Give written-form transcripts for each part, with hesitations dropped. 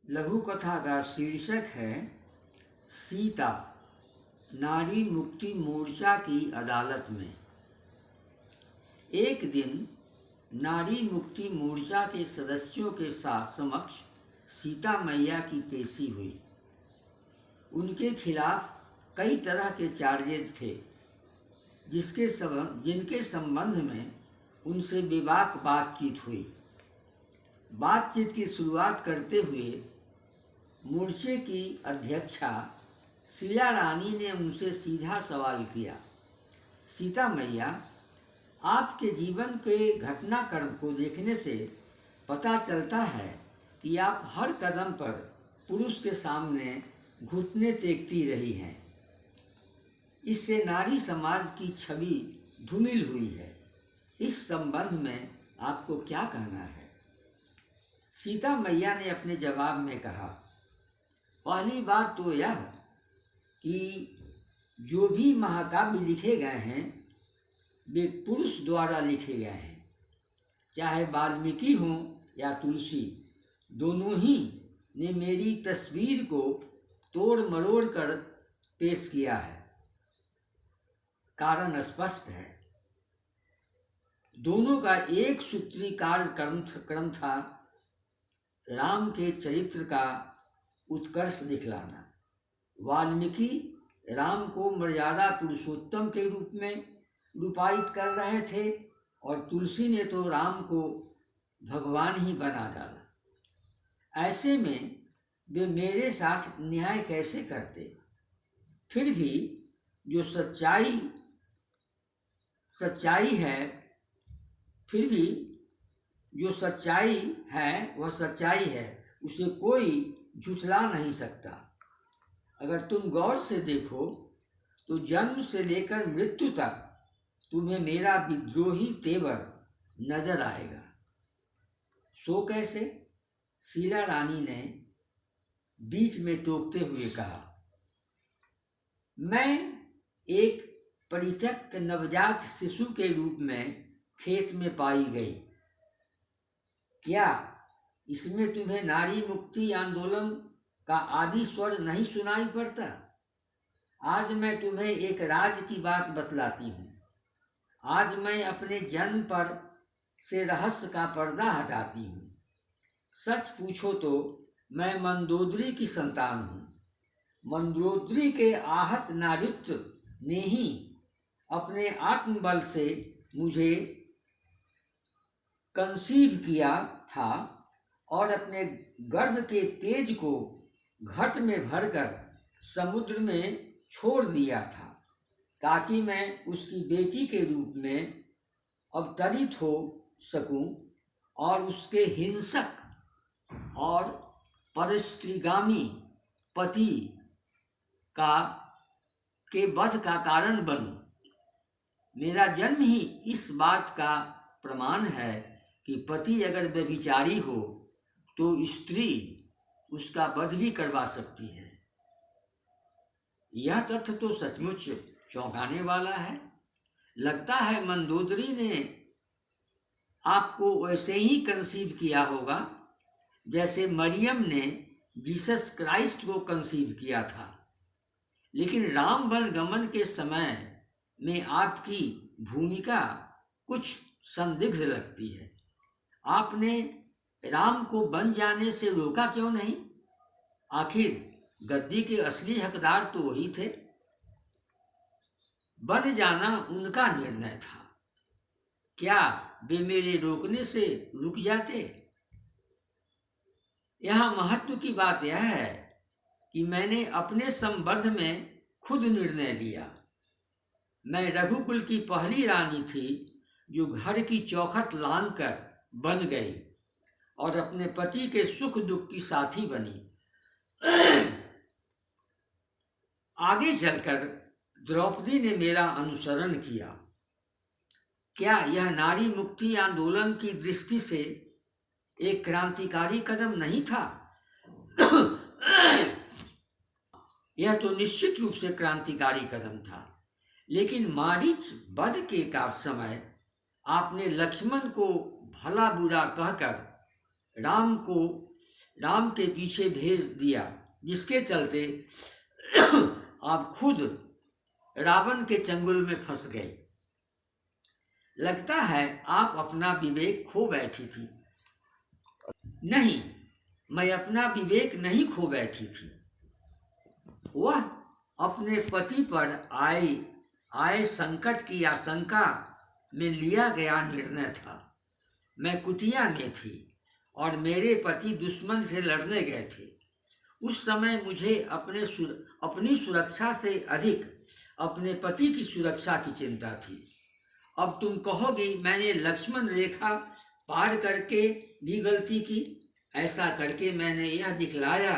लघु कथा का शीर्षक है सीता नारी मुक्ति मोर्चा की अदालत में। एक दिन नारी मुक्ति मोर्चा के सदस्यों के साथ समक्ष सीता मैया की पेशी हुई। उनके खिलाफ कई तरह के चार्जेज थे जिनके संबंध में उनसे बेबाक बातचीत हुई। बातचीत की शुरुआत करते हुए मोर्चे की अध्यक्षा शीला रानी ने उनसे सीधा सवाल किया, सीता मैया, आपके जीवन के घटनाक्रम को देखने से पता चलता है कि आप हर कदम पर पुरुष के सामने घुटने टेकती रही हैं। इससे नारी समाज की छवि धूमिल हुई है। इस संबंध में आपको क्या कहना है? सीता मैया ने अपने जवाब में कहा, पहली बात तो यह कि जो भी महाकाव्य लिखे गए हैं वे पुरुष द्वारा लिखे गए हैं। चाहे वाल्मीकि हों या तुलसी, दोनों ही ने मेरी तस्वीर को तोड़ मरोड़ कर पेश किया है। कारण स्पष्ट है, दोनों का एक सूत्री कार्यक्रम था, राम के चरित्र का उत्कर्ष दिखलाना। वाल्मीकि राम को मर्यादा पुरुषोत्तम के रूप में रूपायित कर रहे थे और तुलसी ने तो राम को भगवान ही बना डाला। ऐसे में वे मेरे साथ न्याय कैसे करते? फिर भी जो सच्चाई है वह सच्चाई है, उसे कोई झुठला नहीं सकता। अगर तुम गौर से देखो तो जन्म से लेकर मृत्यु तक तुम्हें मेरा विद्रोही तेवर नजर आएगा। सो कैसे? शीला रानी ने बीच में टोकते हुए कहा, मैं एक परित्यक्त नवजात शिशु के रूप में खेत में पाई गई। क्या इसमें तुम्हें नारी मुक्ति आंदोलन का आदि स्वर नहीं सुनाई पड़ता? आज मैं तुम्हें एक राज की बात बतलाती हूँ। आज मैं अपने जन्म पर से रहस्य का पर्दा हटाती हूँ। सच पूछो तो मैं मंदोदरी की संतान हूँ। मंदोदरी के आहत नारित्व ने ही अपने आत्मबल से मुझे कंसीव किया था और अपने गर्भ के तेज को घट में भरकर समुद्र में छोड़ दिया था, ताकि मैं उसकी बेटी के रूप में अवतरित हो सकूं और उसके हिंसक और परस्त्रीगामी पति के वध का कारण बनूं। मेरा जन्म ही इस बात का प्रमाण है कि पति अगर व्यभिचारी हो तो स्त्री उसका वध भी करवा सकती है। यह तथ्य तो सचमुच चौंकाने वाला है। लगता है मंदोदरी ने आपको वैसे ही कंसीव किया होगा जैसे मरियम ने जीसस क्राइस्ट को कंसीव किया था। लेकिन राम वन गमन के समय में आपकी भूमिका कुछ संदिग्ध लगती है। आपने राम को बन जाने से रोका क्यों नहीं? आखिर गद्दी के असली हकदार तो वही थे। बन जाना उनका निर्णय था। क्या वे मेरे रोकने से रुक जाते? यहाँ महत्व की बात यह है कि मैंने अपने संबंध में खुद निर्णय लिया। मैं रघुकुल की पहली रानी थी जो घर की चौखट लांघकर बन गई और अपने पति के सुख दुख की साथी बनी। आगे चलकर द्रौपदी ने मेरा अनुसरण किया। क्या यह नारी मुक्ति आंदोलन की दृष्टि से एक क्रांतिकारी कदम नहीं था? यह तो निश्चित रूप से क्रांतिकारी कदम था। लेकिन मारीच वध के का समय आपने लक्ष्मण को भला बुरा कहकर राम को राम के पीछे भेज दिया, जिसके चलते आप खुद रावण के चंगुल में फंस गए। लगता है आप अपना विवेक खो बैठी थी। नहीं, मैं अपना विवेक नहीं खो बैठी थी। वह अपने पति पर आए संकट की आशंका में लिया गया निर्णय था। मैं कुटिया में थी और मेरे पति दुश्मन से लड़ने गए थे। उस समय मुझे अपनी सुरक्षा से अधिक अपने पति की सुरक्षा की चिंता थी। अब तुम कहोगे मैंने लक्ष्मण रेखा पार करके भी गलती की। ऐसा करके मैंने यह दिखलाया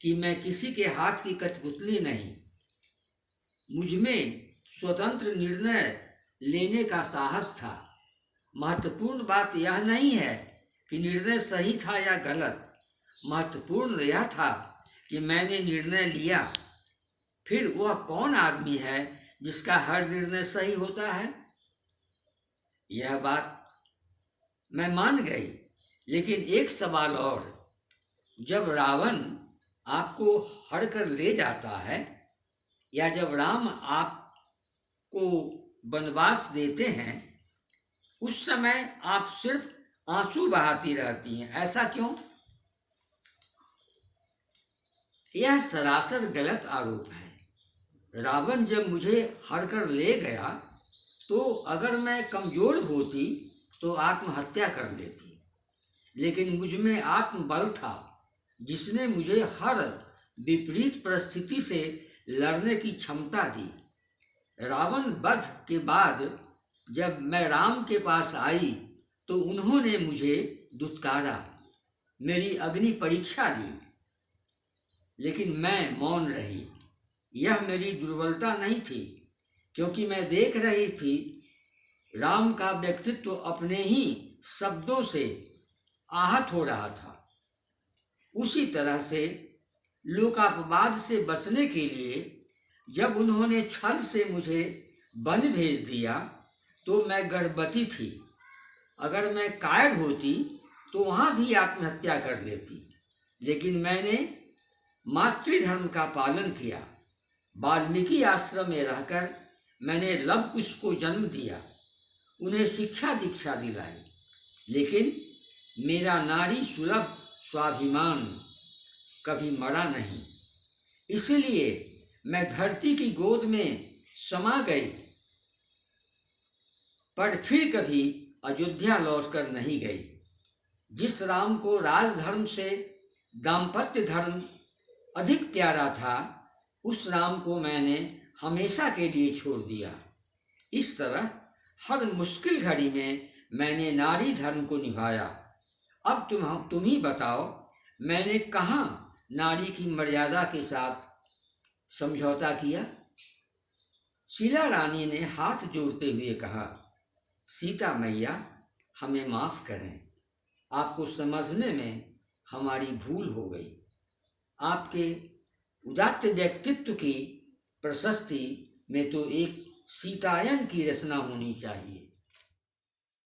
कि मैं किसी के हाथ की कठपुतली नहीं। मुझमें स्वतंत्र निर्णय लेने का साहस था। महत्वपूर्ण बात यह नहीं है कि निर्णय सही था या गलत। महत्वपूर्ण यह था कि मैंने निर्णय लिया। फिर वह कौन आदमी है जिसका हर निर्णय सही होता है? यह बात मैं मान गई, लेकिन एक सवाल और। जब रावण आपको हर कर ले जाता है या जब राम आपको वनवास देते हैं, उस समय आप सिर्फ आंसू बहाती रहती हैं। ऐसा क्यों? यह सरासर गलत आरोप है। रावण जब मुझे हर कर ले गया तो अगर मैं कमजोर होती तो आत्महत्या कर लेती, लेकिन मुझ में आत्मबल था जिसने मुझे हर विपरीत परिस्थिति से लड़ने की क्षमता दी। रावण वध के बाद जब मैं राम के पास आई तो उन्होंने मुझे दुत्कारा, मेरी अग्नि परीक्षा ली, लेकिन मैं मौन रही। यह मेरी दुर्बलता नहीं थी, क्योंकि मैं देख रही थी राम का व्यक्तित्व अपने ही शब्दों से आहत हो रहा था। उसी तरह से लोकापवाद से बचने के लिए जब उन्होंने छल से मुझे वन भेज दिया तो मैं गर्भवती थी। अगर मैं कायर होती तो वहाँ भी आत्महत्या कर लेती, लेकिन मैंने मातृधर्म का पालन किया। वाल्मीकि आश्रम में रहकर मैंने लव कुश को जन्म दिया, उन्हें शिक्षा दीक्षा दिलाई, लेकिन मेरा नारी सुलभ स्वाभिमान कभी मरा नहीं। इसलिए मैं धरती की गोद में समा गई, पर फिर कभी अयोध्या लौटकर नहीं गई। जिस राम को राजधर्म से दाम्पत्य धर्म अधिक प्यारा था, उस राम को मैंने हमेशा के लिए छोड़ दिया। इस तरह हर मुश्किल घड़ी में मैंने नारी धर्म को निभाया। अब तुम ही बताओ, मैंने कहाँ नारी की मर्यादा के साथ समझौता किया? शीला रानी ने हाथ जोड़ते हुए कहा, सीता मैया, हमें माफ़ करें। आपको समझने में हमारी भूल हो गई। आपके उदात्त व्यक्तित्व की प्रशस्ति में तो एक सीतायन की रचना होनी चाहिए।